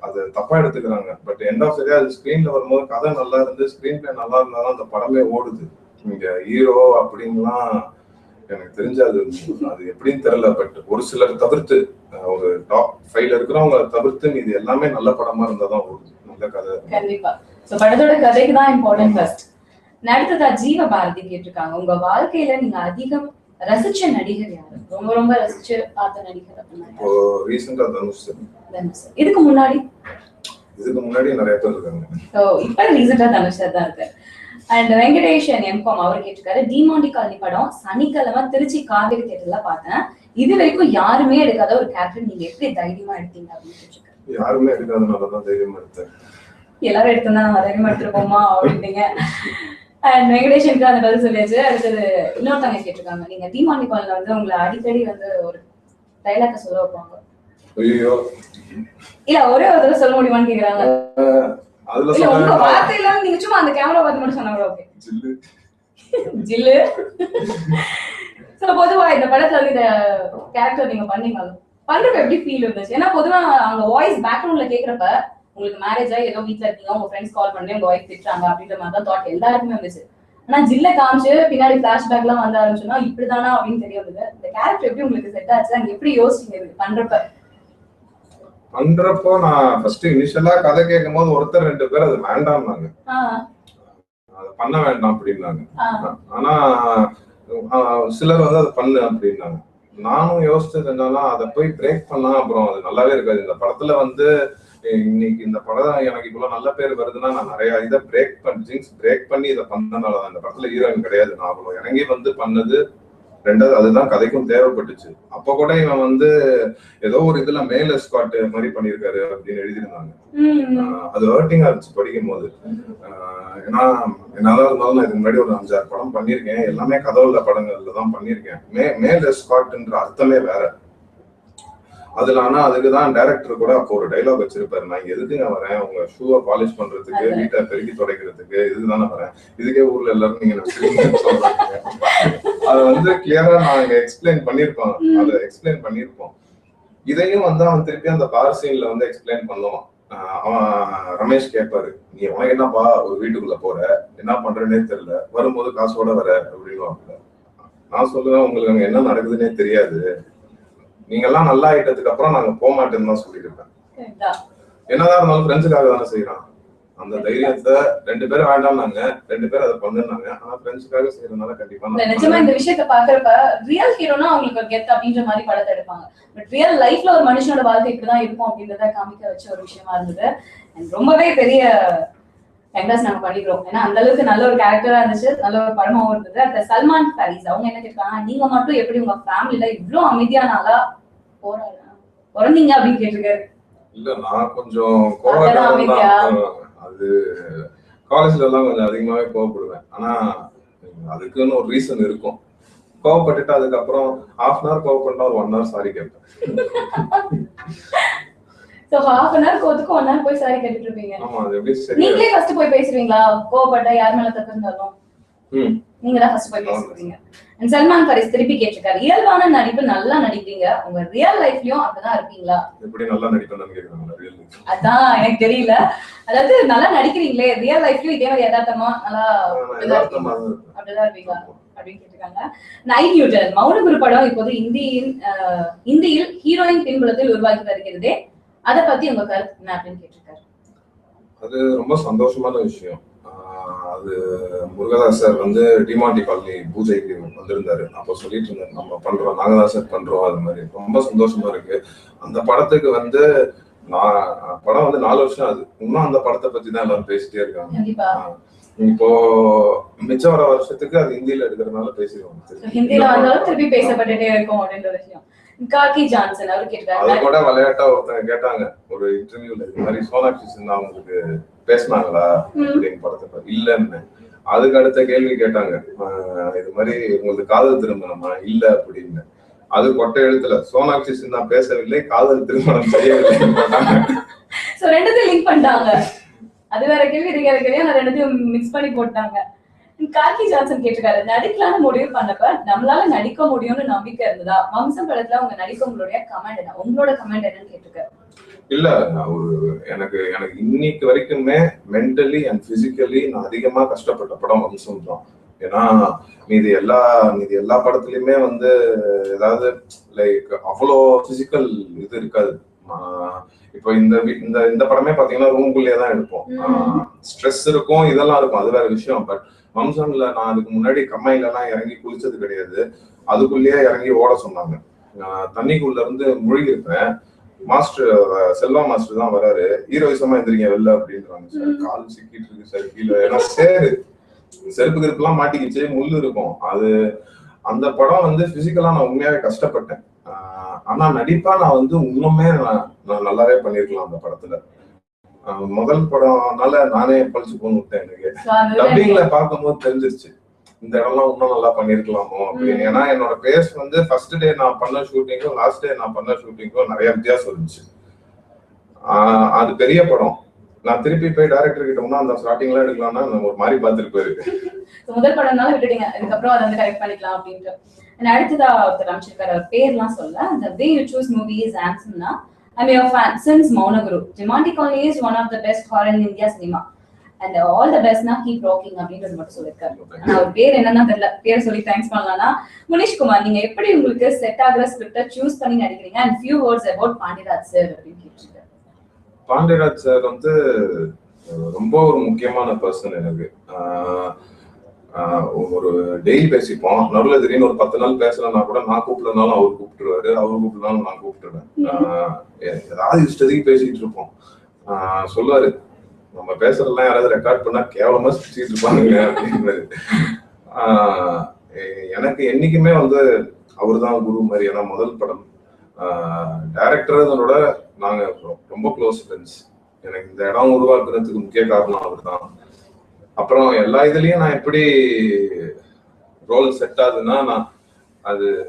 அது தப்பா எடுத்துக்கிறாங்க. பட் எண்ட் ஆஃப் தி டே அது ஸ்கிரீன்ல வரும்போது கதை நல்லா இருந்து ஸ்கிரீன் பிளே நல்லா இருந்தாதான் அந்த படமே ஓடுது. இங்க ஹீரோ அப்படின்லாம் எனக்கு தெரிஞ்சு அது எப்படின்னு தெரியல. பட் ஒரு சிலர் தவிர்த்து ஒரு டாப் 5ல இருக்கிறவங்க தவிர்த்து இது எல்லாமே நல்ல படமா இருந்தாதான் ஓடுது. நல்ல கதை கண்டிப்பா. சோ படத்தோட கதைக்கு தான் இம்பார்ட்டன்ட் ஃபர்ஸ்ட். அடுத்ததா ஜீவ பாரதி கேட்டிருக்காங்க, உங்க வாழ்க்கையில நீங்க அதிகம் ரசிச்ச நடிகர் யாரு? ரொம்ப ரொம்ப ரசிச்சு பார்த்த நடிகர் அப்படின்னா இப்போ ரீசெண்டா தனுஷ். இதுக்கு முன்னாடி நிறைய பேர் இருக்காங்க. சோ இப்ப ரீசெண்டா தனுஷ் தான் இருக்கு. அண்ட் வெங்கடேஷன் எம்காம் அவர் கேட்டிருக்காரு, டிமாண்டி காலனி படம் சனிக்கிழமை திருச்சி காவேரி தியேட்டர்ல பார்த்தேன். இது வரைக்கும் யாருமே எடுக்காத ஒரு கேரக்டர் நீங்க எப்படி தைரியமா எடுத்தீங்க அப்படின்னு கேட்டிருக்காரு. யாருமே எடுக்காதனாலதான் தைரியமா எடுத்தேன். எல்லாரும் எடுத்தா நம்ம தைரியமா எடுத்துருப்போமா அப்படின்னீங்க. அண்ட் வெங்கடேஷனுக்கு அந்த பதில் சொல்லியாச்சு. அடுத்தது இன்னொருத்தவங்க கேட்டிருக்காங்க, நீங்க டிமாண்டி காலனில வந்து உங்களை அடிக்கடி வந்து ஒரு டைலாக் சொல்ல வைப்பாங்க. ஐயோ இல்ல ஒரே ஒரு தடவை சொல்ல முடியுமான்னு கேக்குறாங்க. அதுல உங்க வார்த்தையில நீங்க சும்மா அந்த கேமரா பார்த்து மட்டும் சொன்னா கூட ஓகே. ஜில்லு. சோ பொதுவா இந்த படத்துல இந்த கேரக்டர் நீங்க பண்ணீங்க, பண்றப்ப எப்படி ஃபீல் இருந்துச்சு? ஏன்னா பொதுவா அவங்க வாய்ஸ் பேக்ரவுண்ட்ல கேக்குறப்ப உங்களுக்கு மேரேஜ் ஆகி ஏதோ வீட்டுல இருக்கீங்க, உங்க ஃப்ரெண்ட்ஸ் கால் பண்ணி உங்க ஒய்ஃப் திட்டுறாங்க அப்படின்ற மாதிரி தான் தாட் எல்லாருக்குமே இருந்துச்சு. ஆனா ஜில்ல காமிச்சு பின்னாடி பிளாஷ்பேக் எல்லாம் வந்து ஆரம்பிச்சோம்னா இப்படிதானா அப்படின்னு தெரிய வந்தது. இந்த கேரக்டர் எப்படி உங்களுக்கு செட் ஆச்சு? அங்க எப்படி யோசிச்சீங்க பண்றப்போ? நான் ஃபர்ஸ்ட் இனிஷியலா கதை கேட்கும் போது ஒருத்தர் 2 பேர் அது வேண்டாம்னாங்க, அதை பண்ண வேண்டாம் அப்படின்னாங்க. ஆனா சிலர் வந்து அதை பண்ணு அப்படின்னாங்க. நானும் யோசிச்சது என்னன்னா அதை போய் பிரேக் பண்ணா அப்புறம் அது நல்லாவே இருக்காது. இந்த படத்துல வந்து இன்னைக்கு இந்த படம் எனக்கு இவ்வளவு நல்ல பேர் வருதுன்னா நான் நிறைய இதை பிரேக் பண்ணி இதை பண்ணனாலதான். இந்த படத்துல ஹீரோயின் கிடையாது, நான் அவ்வளவு இறங்கி வந்து பண்ணது. 2வது அதுதான் கதைக்கும் தேவைப்பட்டுச்சு. அப்ப கூட இவன் வந்து ஏதோ ஒரு இதுல மேல் எஸ்கார்ட் மாதிரி பண்ணிருக்காரு அப்படின்னு எழுதியிருந்தாங்க. அது ஹர்ட்டிங்கா இருந்துச்சு படிக்கும் போது. ஏன்னா என்னதான் இருந்தாலும் நான் இதுக்கு முன்னாடி ஒரு 5-6 படம் பண்ணிருக்கேன். எல்லாமே கதவுல படங்கள்ல தான் பண்ணிருக்கேன். மேல் எஸ்கார்ட்ன்ற அர்த்தமே வேற அதுல. ஆனா அதுக்குதான் டைரக்டர் கூட அப்போ ஒரு டைலாக் வச்சிருப்பாரு, நான் எதுக்குங்க வரேன், உங்க ஷூவை பாலிஷ் பண்றதுக்கு, வீட்டை பெருக்கி துடைக்கிறதுக்கு, இதுக்குதானே வரேன், இதுக்கே ஊர்ல எல்லாரும் நீங்க சொல்றாங்க. அதை வந்து கிளியரா நாங்க எக்ஸ்பிளைன் பண்ணிருப்போம். இதையும் வந்து அவன் திருப்பி அந்த பார் சீன்ல வந்து எக்ஸ்பிளைன் பண்ணுவான். அவன் ரமேஷ் கேட்பாரு, நீ உனக்கு என்னப்பா ஒரு வீட்டுக்குள்ள போற, என்ன பண்றேன்னே தெரியல, வரும்போது காசோட வர அப்படின்னு. நான் சொல்லுவேன், உங்களுக்கு அங்க என்ன நடக்குதுன்னே தெரியாது, நீங்க எல்லாம் நல்லா ஆயிட்டதுக்கு அப்புறம் நாங்க போக மாட்டேன்னு தான் சொல்லியிருப்பேன். என்னதான் இருந்தாலும் ஃப்ரெண்ட்ஸுக்காக தானே செய்யறான். அந்த தைரியத்தை 2 பேரும் வேண்டாம்னாங்க, 2 பேரும் அதை பண்ணுனாங்க. ஆனா ஃப்ரெண்ட்ஸுக்காக செய்யறதுனால கண்டிப்பா நிஜமா இந்த விஷயத்தை பாக்குறப்ப ரியல் ஹீரோனா அவங்களுக்கு ஒரு கெத் அப்படின்ற மாதிரி படத்தை எடுப்பாங்க. பட் ரியல் லைஃப்ல ஒரு மனுஷனோட வாழ்க்கை இப்படிதான் இருக்கும் அப்படின்றத காமிக்க வச்ச ஒரு விஷயமா இருந்தது. ரொம்பவே பெரிய டைம்ஸ் நாங்க பண்ணிக்கிறோம். ஏன்னா அந்த அளவுக்கு நல்ல ஒரு கேரக்டரா இருந்துச்சு, நல்ல ஒரு படமாவும் இருந்தது. அந்த சல்மான் பாரிஸ் அவங்க என்ன கேட்பாங்க, நீங்க மட்டும் எப்படி உங்க ஃபேமிலில இவ்வளவு அமைதியான ஆளா பிறந்தீங்க அப்படின்னு கேட்டிருக்காரு. இல்ல நான் கொஞ்சம் கோவக்காரன் தான். அது காலேஜ்ல எல்லாம் கொஞ்சம் அதிகமாவே கோவப்படுவேன். ஆனா அதுக்குன்னு ஒரு ரீசன் இருக்கும். கோவப்பட்டுட்டு அதுக்கப்புறம் 1/2 hour கோவப்பட்டா ஒரு 1 hour சாரி கேட்பேன். சோ 1/2 hour கோவத்துக்கு 1 hour போய் சாரி கேட்டுட்டு இருப்பீங்க. ஆமா, அது எப்படி சரி. நீங்களே ஃபர்ஸ்ட் போய் பேசுவீங்களா கோவப்பட்டா யார் மேல தப்பு இருந்தாலும்? நீங்க தான் ஃபர்ஸ்ட் போய் பேசுறீங்க. அண்ட் சல்மான் ஃபரிஸ் திருப்பி கேட்டிருக்காரு, இயல்பான நடிப்பு நல்லா நடிப்பீங்க, உங்க ரியல் லைஃப்லயும் அப்படிதான் இருப்பீங்களா? எப்படி நல்லா நடிப்பேன்னு கேக்குறாங்க. ரியல் லைஃப் அதான் எனக்கு தெரியல, அதாவது நல்லா நடிக்கிறீங்களே ரியல் லைஃப்லயும் இதே மாதிரி யதார்த்தமா நல்லா அப்படிதான் இருப்பீங்களா அப்படின்னு கேட்டிருக்காங்க. நைட் நியூட்டன், மௌனகுரு படம் இப்போது இந்தியில் ஹீரோயின் பின்புலத்தில் உருவாக்கி வருகிறதே, அதை பத்தி உங்க கருத்து என்ன அப்படின்னு கேட்டிருக்காரு. அது ரொம்ப சந்தோஷமான விஷயம். அது முருகதாஸ் சார் வந்து டிமாண்டி காலனி பூஜைக்கு வந்திருந்தாரு. அப்போ சொல்லிட்டு இருந்தாரு, நம்ம பண்றோம், நாங்கதான் சார் பண்றோம். அது மாதிரி ரொம்ப சந்தோஷமா இருக்கு. அந்த படத்துக்கு வந்து படம் வந்து 4 வருஷம் ஆகுது. இன்னும் அந்த படத்தை பத்தி தான் எல்லாரும் பேசிட்டே இருக்காங்க. இப்போ மிச்சம் வர வருஷத்துக்கு அது ஹிந்தியில எடுக்கிறதுனால பேசிடுவாங்க. ஹிந்தியில வந்தாலும் திருப்பி பேசப்பட்டுட்டே இருக்கும் அப்படின்ற விஷயம். காக்கி ஜான்சன் அவர் கேட்டாங்க. அது கூட விளையாட்டா ஒருத்தங்க கேட்டாங்க ஒரு இன்டர்வியூல, இது மாதிரி சோனாக்ஷி சின்ஹா அவங்களுக்கு பேசினாங்களா அப்படின்னு படத்தை இல்லன்னு. அதுக்கு அடுத்த கேள்வி கேட்டாங்க, இது மாதிரி உங்களுக்கு காதல் திருமணமா? இல்ல அப்படின்னு. அது கொட்டை எழுத்துல சோனாக்ஷி சின்ஹா பேசவில்லை, காதல் திருமணம் செய்யவில்லை. ரெண்டுத்தையும் லிங்க் பண்ணிட்டாங்க. அது வேற கேள்வி, இது வேற கேள்வி, நான் ரெண்டுத்தையும் மிக்ஸ் பண்ணி போட்டாங்க. காக்கி ஜான்சன் கேட்டிருக்காரு, நடிக்கலான்னு முடிவு பண்ணப்ப நம்மளால நடிக்க முடியும்னு நம்பிக்கை இருந்ததா? வம்சம் படத்துல அவங்க நடிக்கவங்களுடைய கமெண்ட் என்ன, உங்களோட கமெண்ட் என்னன்னு கேட்டிருக்காரு. இல்ல, எனக்கு இன்னைக்கு வரைக்குமே மென்டலி அண்ட் பிசிக்கலி நான் அதிகமா கஷ்டப்பட்ட படம் வம்சம் தான். ஏன்னா மீதி எல்லா படத்துலயுமே வந்து ஏதாவது லைக் அவ்வளோ பிசிக்கல் இது இருக்காது. இப்போ இந்த படமே பாத்தீங்கன்னா ரூம்குள்ளேயே தான் எடுப்போம். ஸ்ட்ரெஸ் இருக்கும், இதெல்லாம் இருக்கும், அது வேற விஷயம். பட் வம்சம்ல நான் அதுக்கு முன்னாடி கம்மாயில எல்லாம் இறங்கி குளிச்சது கிடையாது. அதுக்குள்ளேயே இறங்கி ஓட சொன்னாங்க. தண்ணிக்குள்ள இருந்து முழுகி இருப்பேன். மாஸ்டர் செல்வா மாஸ்டர் தான் வராரு, ஹீரோயிசமா எந்திரிங்க வெளில அப்படின்றாங்க. சார் கால் சிக்கிட்டு இருக்கு சார் கீழே, ஏன்னா செருப்பு கிருப்புலாம் மாட்டிக்கிச்சு, முள்ளு இருக்கும். அது அந்த படம் வந்து பிசிக்கலா நான் உண்மையாவே கஷ்டப்பட்டேன். ஆனா நடிப்பா நான் வந்து இன்னுமே நான் நல்லாவே பண்ணிருக்கலாம் அந்த படத்துல. முதல் படம்னால நானே பழிச்சு போன்னு விட்டேன். எனக்கு டப்பிங்ல பார்க்கும்போது தெரிஞ்சிருச்சு இந்த இடம்லாம் இன்னும் நல்லா பண்ணிருக்கலாமோ அப்படின்னு. ஏன்னா என்னோட பேஸ் வந்து ஃபர்ஸ்ட் டே நான் பண்ண ஷூட்டிங்கும் லாஸ்ட் டே நான் பண்ண ஷூட்டிங்கும் நிறைய வித்தியாசம் இருந்துச்சு. அது பெரிய படம். நான் திருப்பி போய் டைரக்டர் கிட்டோம்னா அந்த ஸ்டார்டிங்லாம் எடுக்கலாம்னா நம்ம ஒரு மாதிரி பார்த்துருப்பாரு. முதல் படம்னால விட்டுட்டீங்க, இதுக்கப்புறம் அதை வந்து கரெக்ட் பண்ணிக்கலாம் அப்படின்ட்டு. அடுத்ததா ஒருத்தர் அமைச்சிருக்காரு, அவர் பேர்லாம் சொல்ல. The way you choose movie is handsome-na. I'm your fan since Maunaguru. Dimanti Colony is one of the best horror in India cinema. And all the best na, keep rocking அப்படின்றது மட்டும் சொல்லிருக்காரு. ஆனா அவர் பேர் என்னன்னா தெரியல, பேர் சொல்லி தேங்க்ஸ் பண்ணலாம்னா. முனிஷ் குமார், நீங்க எப்படி உங்களுக்கு செட் ஆகிற ஸ்கிரிப்டை சூஸ் பண்ணி நடிக்கிறீங்க? And few words about Pandiraj sir அப்படின்னு கேட்டிருக்காரு. பாண்டியராஜ் சார் வந்து ரொம்ப ஒரு முக்கியமான பர்சன் எனக்கு. ஒரு டெய்லி பேசிப்போம். நடுவில் திடீர்னு ஒரு 10 நாள் பேசலன்னா கூட நான் கூப்பிடனாலும் அவர் கூப்பிட்டுருவாரு, அவர் கூப்பிடனாலும் நான் கூப்பிட்டுருவேன். ஏதாவது இஷ்டத்துக்கு பேசிட்டு இருப்போம். சொல்லுவாரு, நம்ம பேசுறதெல்லாம் யாராவது ரெக்கார்ட் பண்ணா கேவலமா சுத்திட்டு இருப்பாங்க அப்படின்றது. எனக்கு என்னைக்குமே வந்து அவர் தான் குரு மாதிரி. ஏன்னா முதல் படம் டைரக்டரோட நாங்க ரொம்ப க்ளோஸ் ஃப்ரெண்ட்ஸ். எனக்கு இந்த இடம் உருவாக்குறதுக்கு முக்கிய காரணம் அவர் தான். அப்புறம் எல்லா இதுலயும் நான் எப்படி ரோல் செட் ஆகுதுன்னா,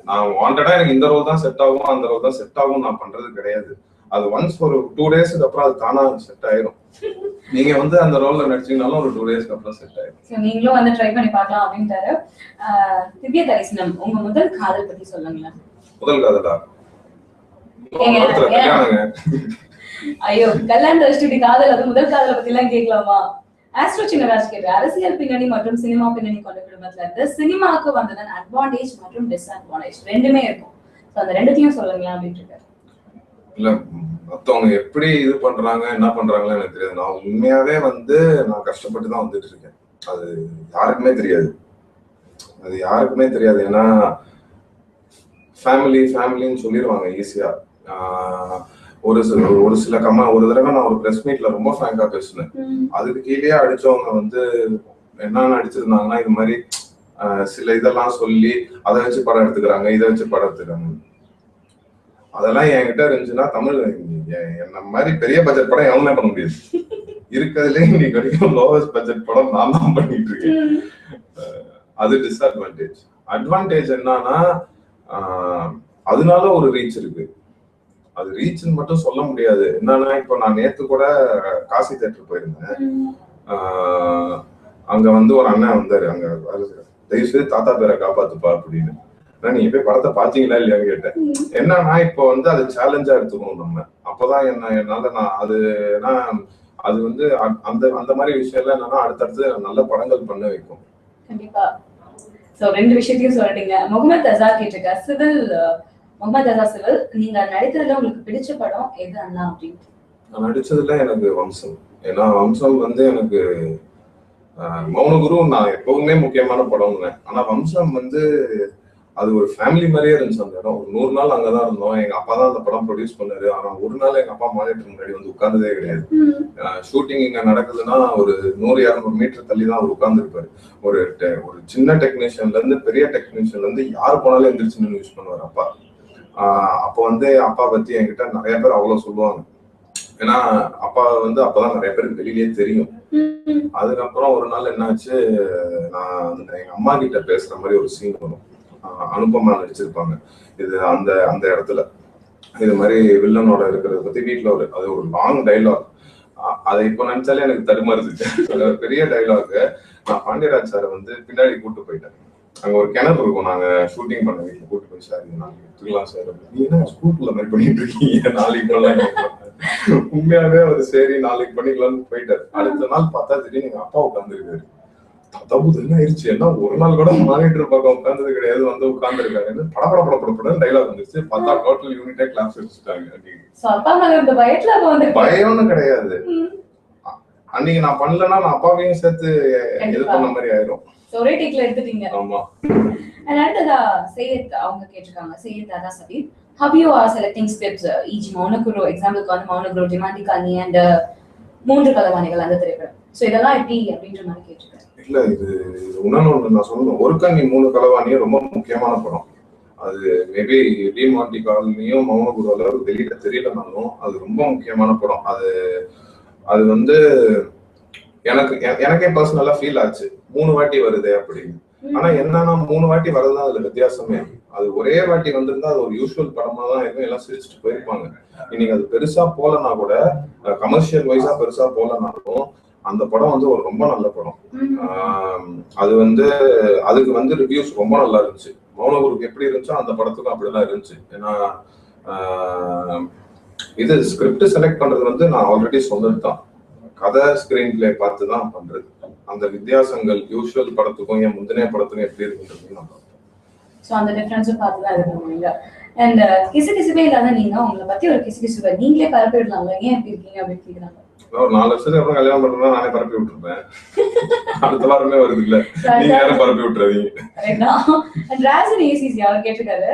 நான் வாண்டடா எனக்கு இந்த ரோல் தான் செட் ஆகும், அந்த ரோல் தான் செட் ஆகும் நான் பண்றது கிடையாது. அது ஒன்ஸ் ஒரு 2 டேஸ்க்கு அப்புறம் அது தானா செட் ஆயிரும். நீங்க வந்து அந்த ரோல்ல நடிச்சீங்கனாலும் ஒரு 2 டேஸ்க்கு அப்புறம் செட் ஆயிரும். நீங்களும் வந்து ட்ரை பண்ணி பார்க்கலாம் அப்படின்ட்டாரு. திவ்ய தரிசனம், உங்க முதல் காதல் பத்தி சொல்லுங்களேன். முதல் காதலா? ஐயோ, கல்யாண தரிசிட்டு காதல், அது முதல் காதலை பத்தி எல்லாம் கேட்கலாமா? ஆஸ்ட்ரோ சின்னராஜ் கேட்கிறார், அரசியல் பின்னணி மற்றும் சினிமா பின்னணி கொண்ட குடும்பத்துல இருந்து சினிமாவுக்கு வந்ததன் அட்வான்டேஜ் மற்றும் டிஸ்அட்வான்டேஜ் ரெண்டுமே இருக்கும். அந்த ரெண்டுத்தையும் சொல்லுங்களேன் அப்படின்னு இருக்காரு. இல்ல, மத்தவங்க எப்படி இது பண்றாங்க என்ன பண்றாங்களோ எனக்கு தெரியாது. நான் உண்மையாவே வந்து நான் கஷ்டப்பட்டு தான் வந்துட்டு இருக்கேன். அது யாருக்குமே தெரியாது. ஏன்னா ஃபேமிலின்னு சொல்லிடுவாங்க ஈஸியா. ஒரு சில ஒரு தடவை நான் ஒரு பிரஸ் மீட்ல ரொம்ப ஃப்ராங்கா பேசினேன். அதுக்கு கீழே அடிச்சவங்க வந்து என்னன்னு அடிச்சிருந்தாங்கன்னா, இது மாதிரி சில இதெல்லாம் சொல்லி அதை வச்சு படம் எடுத்துக்கிறாங்க, இதை வச்சு படம் எடுத்துக்கிறாங்க. அதெல்லாம் என்கிட்ட இருந்துச்சுன்னா தமிழ் என்ன மாதிரி பெரிய பட்ஜெட் படம் எவனே பண்ண முடியாது. இருக்கிறதுலே இன்னைக்கு வரைக்கும் லோவஸ்ட் பட்ஜெட் படம் நான் தான் பண்ணிட்டு இருக்கேன். அது டிஸ்அட்வான்டேஜ். அட்வான்டேஜ் என்னன்னா, அதனால ஒரு ரீச் இருக்கு. அது ரீச்னு மட்டும் சொல்ல முடியாது. என்னன்னா, இப்போ நான் நேத்து கூட காசி தேட்டர் போயிருந்தேன். அங்க வந்து ஒரு அண்ணன் வந்தாரு, அங்க தயவு செய்து தாத்தா பேரை காப்பாத்துப்பா அப்படின்னு. ஆனா நீங்க போய் படத்தை பாத்தீங்களா இல்லையான்னு கேட்டேன். என்னன்னா இப்போ வந்து அது சேலஞ்சா எடுத்துக்கணும் நம்ம. அப்பதான் என்னால நான் அது வந்து அந்த அந்த மாதிரி விஷயம் எல்லாம் என்னன்னா அடுத்தடுத்து நல்ல படங்கள் பண்ண வைக்கும். கண்டிப்பா. சோ 2 விஷயத்தையும் சொல்லிட்டீங்க. முகமது அசா கேட்டிருக்க சிவில், முகமது அசா சிவில், நீங்க நடித்ததுல உங்களுக்கு பிடிச்ச படம் எது அண்ணா அப்படின்னு? நான் நடிச்சதுல எனக்கு வம்சம். ஏன்னா வம்சம் வந்து எனக்கு மௌனகுரு நான் எப்பவுமே முக்கியமான படம்ங்க. ஆனா வம்சம் வந்து அது ஒரு ஃபேமிலி மாதிரியே இருந்துச்சு. அந்த இடம் ஒரு 100 நாள் அங்கதான் இருந்தோம். எங்க அப்பா தான் அந்த படம் ப்ரொடியூஸ் பண்ணாரு. ஆனா ஒரு நாள் எங்க அப்பா மானிட்டர் முன்னாடி வந்து உட்கார்ந்ததே கிடையாது. ஷூட்டிங் இங்க நடக்குதுன்னா ஒரு 100-200 மீட்டர் தள்ளி தான் அவர் உட்கார்ந்து இருப்பாரு. ஒரு சின்ன டெக்னீஷியன்ல இருந்து பெரிய டெக்னீஷியன்ல இருந்து யார் போனாலும் எந்திரிச்சு நின்று யூஸ் பண்ணுவார் அப்பா. அப்போ வந்து அப்பா பத்தி என்கிட்ட நிறைய பேர் அவ்வளவு சொல்லுவாங்க. ஏன்னா அப்பா வந்து அப்பதான் நிறைய பேருக்கு வெளியிலேயே தெரியும். அதுக்கப்புறம் ஒரு நாள் என்னாச்சு, நான் எங்க அம்மா கிட்ட பேசுற மாதிரி ஒரு சீன் வரும். அனுபமா நடிச்சிருப்பாங்க. இது அந்த அந்த இடத்துல இது மாதிரி வில்லனோட இருக்கிறத பத்தி வீட்டுல அது ஒரு லாங் டைலாக். அதை இப்போ நினைச்சாலே எனக்கு தடுமாறுது. பெரிய டைலாக். நான் பாண்டியராஜ் சாரை வந்து பின்னாடி கூட்டு போயிட்டேன். அங்க ஒரு கிணறு இருக்கும். நாங்க ஷூட்டிங் பண்ண வீட்டுல கூட்டு போய் சார் நாளைக்கு எடுத்துக்கலாம் சார். நீ என்ன ஸ்கூல்ல மாதிரி பண்ணிட்டு இருக்கீங்க நாளைக்கு உண்மையாவே அவர் சரி நாளைக்கு பண்ணிக்கலாம்னு போயிட்டாரு. அடுத்த நாள் பார்த்தா திடீர்னு எங்க அப்பா உட்காந்துருக்காரு. தப்பு என்ன ஆயிடுச்சு, என்ன ஒரு நாள் கூட மானிட்டர் பக்கம் உட்கார்ந்தது கிடையாது, வந்து உட்கார்ந்து இருக்காரு. படப்பட டைலாக் வந்துருச்சு. பார்த்தா டோட்டல் யூனிட்டே கிளாஸ் வச்சுட்டாங்க. பயம்னு கிடையாது. அன்னைக்கு நான் பண்ணலன்னா நான் அப்பாவையும் சேர்த்து இது பண்ண மாதிரி ஆயிரும். ஒரே டேக்ல எடுத்துட்டீங்க. ஆமா. அடுத்ததா சையத் அவங்க கேட்டிருக்காங்க. சையத் தாதா Sabir, how you are selecting scripts, e.g. Mounaguru எக்ஸாம்பிளுக்கு வந்து மௌனகுரு, டிமாண்டிகானி அண்ட் 3 கலவாணிகள் அந்த திரைப்படம். சோ இதெல்லாம் எப்படி அப்படின்ற மாதிரி கேட்டிருக்காங்க. இல்ல இது ஒண்ணு நான் சொல்லணும். ஒரு கண்ணி 3 கலவாணியும் ரொம்ப முக்கியமான படம். அது மேபி டிமாண்டி காலனியும் மௌனகுருல வெளியில தெரியலனாலும் அது ரொம்ப முக்கியமான படம். அது வந்து எனக்கே பர்சனலா ஃபீல் ஆச்சு. 3 வாட்டி வருது அப்படின்னு. ஆனா என்னன்னா 3 வாட்டி வரதுதான் அதுல வித்தியாசமே. அது ஒரே வாட்டி வந்திருந்தா அது ஒரு யூஸ்வல் படமா தான் இருக்கும். எல்லாம் சிரிச்சுட்டு போயிருப்பாங்க. இன்னைக்கு அது பெருசா போலனா கூட, கமர்ஷியல் வைஸா பெருசா போலனாலும் அந்த படம் வந்து ஒரு ரொம்ப நல்ல படம். அது வந்து அதுக்கு வந்து ரிவ்யூஸ் ரொம்ப நல்லா இருந்துச்சு. மௌனகுருக்கு எப்படி இருந்துச்சோ அந்த படத்துக்கும் அப்படிதான் இருந்துச்சு. ஏன்னா இது ஸ்கிரிப்ட் செலக்ட் பண்றது வந்து நான் ஆல்ரெடி சொன்னதுதான். கதை ஸ்கிரீன் பிளே பார்த்து தான் பண்றது. அந்த வித்தியாசங்கள் யூஸ்வல் படத்துக்கும் என் முந்தினே படத்துக்கும் எப்படி இருக்குன்றது நான் பார்ப்பேன். சோ அந்த டிஃபரன்ஸும் பார்த்து தான் இது பண்ணுவீங்க. அண்ட் கிசுகிசுவே இல்லாத நீங்க உங்களை பத்தி ஒரு கிசுகிசுவை நீங்களே பரப்பி விடலாம்ல, ஏன் எப்படி இருக்கீங்க அப்படின்னு கேக்குறாங்க. ஒரு 4 வருஷத்துக்கு அப்புறம் கல்யாணம் பண்றதா நானே பரப்பி விட்டுருப்பேன். அடுத்த வாரமே வருது இல்ல, நீங்க யாரும் பரப்பி விட்டுறாதீங்க. ராசன் ஏசிசி அவர் கேட்டிருக்காரு,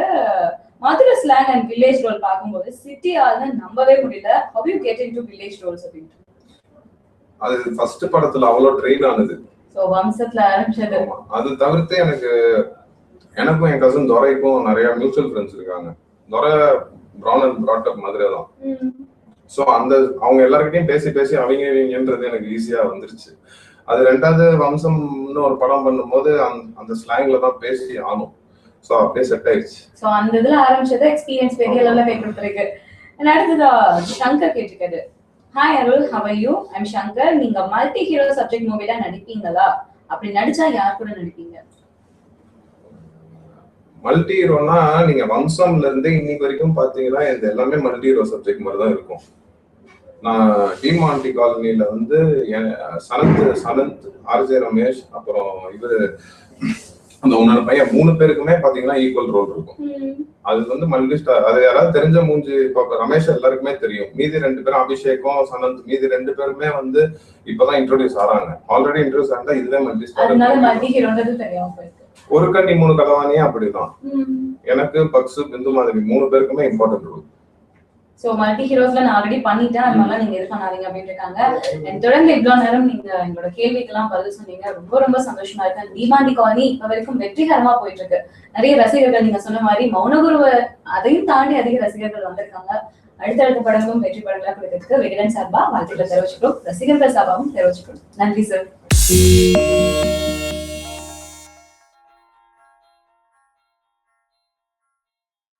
Madurai slang and village role பார்க்கும்போது சிட்டி ஆள்னு நம்பவே முடியல. how you get into village roles அப்படின்ட்டு. அது ஃபர்ஸ்ட் படத்துல அவ்வளவு ட்ரெயின் ஆனது. சோ வம்சத்துல ஆரம்பிச்சது. அது தவிர்த்து எனக்கும் என் கசின் துரைக்கும் நிறைய மியூச்சுவல் ஃப்ரெண்ட்ஸ் இருக்காங்க. துரை born and brought up Madurai தான். சோ அவங்க எல்லார்கிட்டையும் பேசி அவங்கன்றது எனக்கு ஈஸியா வந்துருச்சு. அது 2வது வம்சம்னு ஒரு படம் பண்ணும்போது அந்த ஸ்லாங்ல தான் பேசி ஆனும். சோ அப்படியே செட் ஆயிடுச்சு. சோ அந்த இதுல ஆரம்பிச்சது எக்ஸ்பீரியன்ஸ் பெரிய லெவல்ல கை கொடுத்திருக்கு. அடுத்ததா சங்கர் கேட்டிருக்காரு, hi Arul, how are you? I'm Shankar. நீங்க மல்டி ஹீரோ சப்ஜெக்ட் மூவில நடிப்பீங்களா? அப்படி நடிச்சா யார் கூட நடிப்பீங்க? மல்டி ஹீரோனா நீங்க வம்சம்ல இருந்து இன்னைக்கு வரைக்கும் பாத்தீங்கன்னா இது எல்லாமே மல்டி ஹீரோ சப்ஜெக்ட் மாதிரி தான் இருக்கும். நான் டிமாண்டி காலனில வந்து சனந்த், ஆர்ஜே ரமேஷ், அப்புறம் இவரு அந்த உன்னோட பையன் 3 பேருக்குமே பாத்தீங்கன்னா ஈக்குவல் ரோல் இருக்கும். அது வந்து மல்டி ஸ்டார். அது யாராவது தெரிஞ்ச மூஞ்சி ரமேஷ் எல்லாருக்குமே தெரியும். மீதி 2 பேரும் அபிஷேக்கும் சனந்த், மீதி 2 பேருமே வந்து இப்பதான் இன்ட்ரோடியூஸ் ஆறாங்க. ஆல்ரெடி இன்ட்ரோடியூஸ் ஆனா இதுவே மல்டி ஸ்டார். ஒரு கண்ணி 3 கலவாணியே அப்படிதான். எனக்கு பக்ஸு, பிந்து மாதிரி 3 பேருக்குமே இம்பார்ட்டன்ட் ரோல். சோ மல்டி ஹீரோஸ்ல நான் ஆல்ரெடி பண்ணிட்டேன், அதனால நீங்க இது பண்ணாதீங்க அப்படின்னு இருக்காங்க. தொடர்ந்து இவ்வளவு நேரம் நீங்க எங்களோட கேள்விக்கெல்லாம் பதில் சொன்னீங்க. ரொம்ப ரொம்ப சந்தோஷமா இருக்கு. டிமாண்டி காலனி இப்ப வரைக்கும் வெற்றிகரமா போயிட்டு இருக்கு. நிறைய ரசிகர்கள் நீங்க சொன்ன மாதிரி மௌனகுருவை அதையும் தாண்டி அதிக ரசிகர்கள் வந்திருக்காங்க. அடுத்தடுத்த படங்களும் வெற்றி படங்களா கொடுக்கிறதுக்கு விகடன் சார்பா வாழ்த்துக்களை தெரிவிச்சுக்கிறோம். ரசிகர்கள் சார்பாவும் தெரிவிச்சுக்கிறோம். நன்றி சார்.